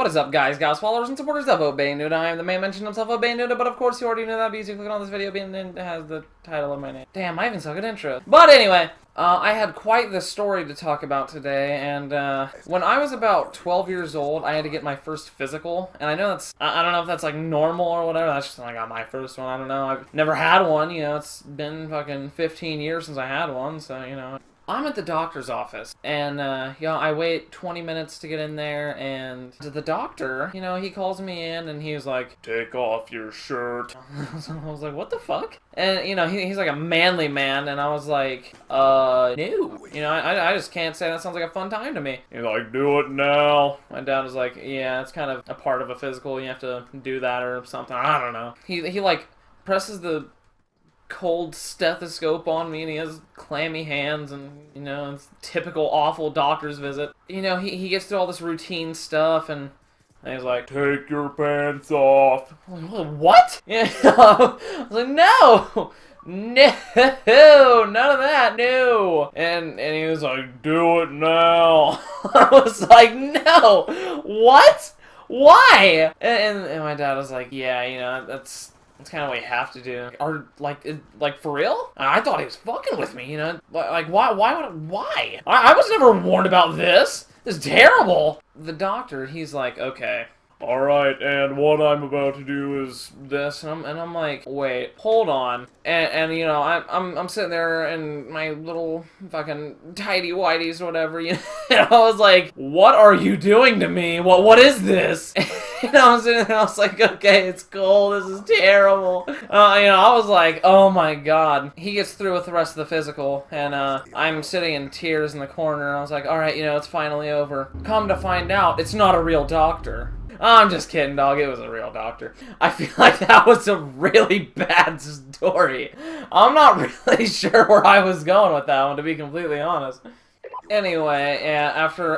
What is up, guys, gals, followers, and supporters of Obey Nudah? I am the man mentioned himself, Obey Nudah, but of course you already knew that because you clicked on this video and it has the title of my name. Damn, I even suck at intro. But anyway, I had quite the story to talk about today, and when I was about 12 years old, I had to get my first physical, and I know that's, I don't know if that's like normal or whatever, that's just when I got my first one, I don't know, I've never had one, you know, it's been fucking 15 years since I had one, so, you know. I'm at the doctor's office, and, you know, I wait 20 minutes to get in there, and the doctor, you know, he calls me in, and he was like, "Take off your shirt." So I was like, what the fuck? And, you know, he's like a manly man, and I was like, no. You know, I just can't say that sounds like a fun time to me. He's like, "Do it now." My dad was like, "Yeah, it's kind of a part of a physical, you have to do that or something." I don't know. He like, presses the cold stethoscope on me, and he has clammy hands, and, you know, it's typical awful doctor's visit. You know, he gets through all this routine stuff, and he's like, "Take your pants off." I'm like, "What?" Yeah, I was like, "No! No! None of that, no!" And he was like, "Do it now." I was like, "No! What? Why?" And my dad was like, "Yeah, you know, that's kind of what you have to do." Or, like, for real? I thought he was fucking with me, you know? Like, why? I was never warned about this! This is terrible! The doctor, he's like, "Okay, alright, and what I'm about to do is this," and I'm like, "Wait, hold on." And you know, I'm sitting there in my little fucking tidy whities or whatever, you know, and I was like, "What are you doing to me? What is this?" And I was sitting there, I was like, "Okay, it's cold, this is terrible." You know, I was like, oh my god. He gets through with the rest of the physical, and I'm sitting in tears in the corner, and I was like, alright, you know, it's finally over. Come to find out, it's not a real doctor. I'm just kidding, dog. It was a real doctor. I feel like that was a really bad story. I'm not really sure where I was going with that one, to be completely honest. Anyway, yeah, after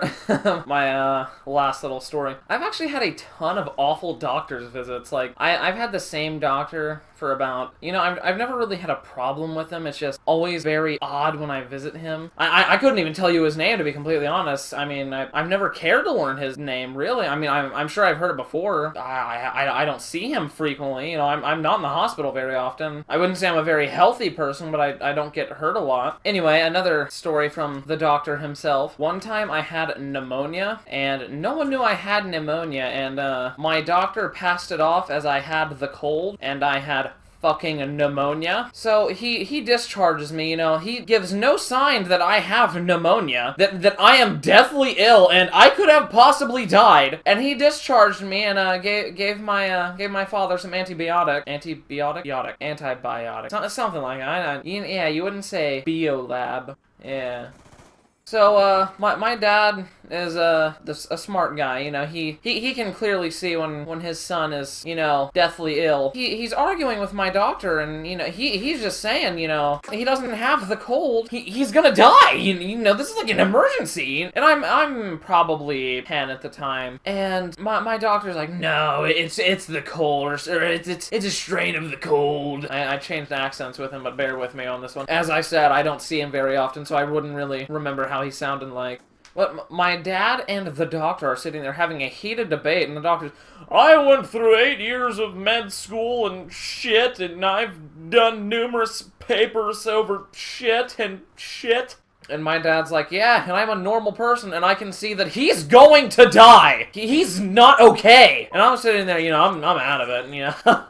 my last little story, I've actually had a ton of awful doctor's visits. Like, I've had the same doctor for about, you know, I've never really had a problem with him. It's just always very odd when I visit him. I couldn't even tell you his name, to be completely honest. I mean, I've never cared to learn his name, really. I mean, I'm sure I've heard it before. I don't see him frequently, you know, I'm not in the hospital very often. I wouldn't say I'm a very healthy person, but I don't get hurt a lot. Anyway, another story from the doctor himself. One time I had pneumonia, and no one knew I had pneumonia, and my doctor passed it off as I had the cold, and I had fucking pneumonia. So he discharges me, you know, he gives no sign that I have pneumonia, that I am deathly ill and I could have possibly died. And he discharged me and gave my father some antibiotic, something like that. Yeah, you wouldn't say BO2. Yeah. So, my dad is, a smart guy, you know, he can clearly see when his son is, you know, deathly ill. He's arguing with my doctor, and, you know, he's just saying, you know, he doesn't have the cold, he's gonna die, you know, this is like an emergency. And I'm probably 10 at the time, and my doctor's like, "No, it's the cold, or it's a strain of the cold." I changed accents with him, but bear with me on this one. As I said, I don't see him very often, so I wouldn't really remember how he sounded like. But my dad and the doctor are sitting there having a heated debate, and the doctor's, "I went through 8 years of med school and shit, and I've done numerous papers over shit and shit." And my dad's like, "Yeah, and I'm a normal person, and I can see that he's going to die. He's not okay." And I'm sitting there, you know, I'm out of it, and, you know,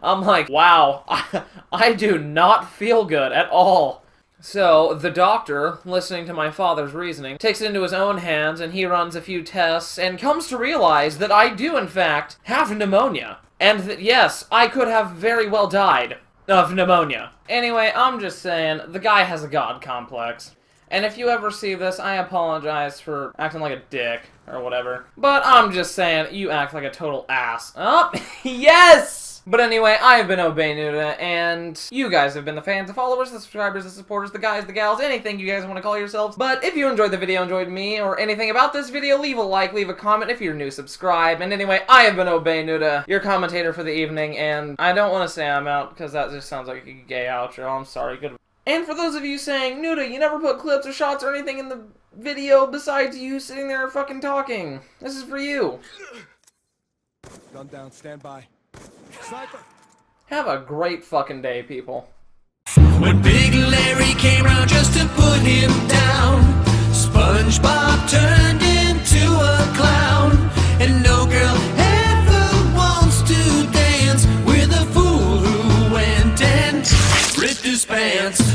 I'm like, wow, I do not feel good at all. So, the doctor, listening to my father's reasoning, takes it into his own hands, and he runs a few tests, and comes to realize that I do, in fact, have pneumonia. And that, yes, I could have very well died of pneumonia. Anyway, I'm just saying, the guy has a god complex. And if you ever see this, I apologize for acting like a dick, or whatever. But I'm just saying, you act like a total ass. Oh, yes! But anyway, I've been Obey Nudah, and you guys have been the fans, the followers, the subscribers, the supporters, the guys, the gals, anything you guys want to call yourselves. But if you enjoyed the video, enjoyed me, or anything about this video, leave a like, leave a comment. If you're new, subscribe. And anyway, I have been Obey Nudah, your commentator for the evening, and I don't want to say I'm out, because that just sounds like a gay outro. I'm sorry. Good. And for those of you saying, Nudah, you never put clips or shots or anything in the video besides you sitting there fucking talking. This is for you. Gun down, stand by. Sniper! Have a great fucking day, people. When Big Larry came round just to put him down, SpongeBob turned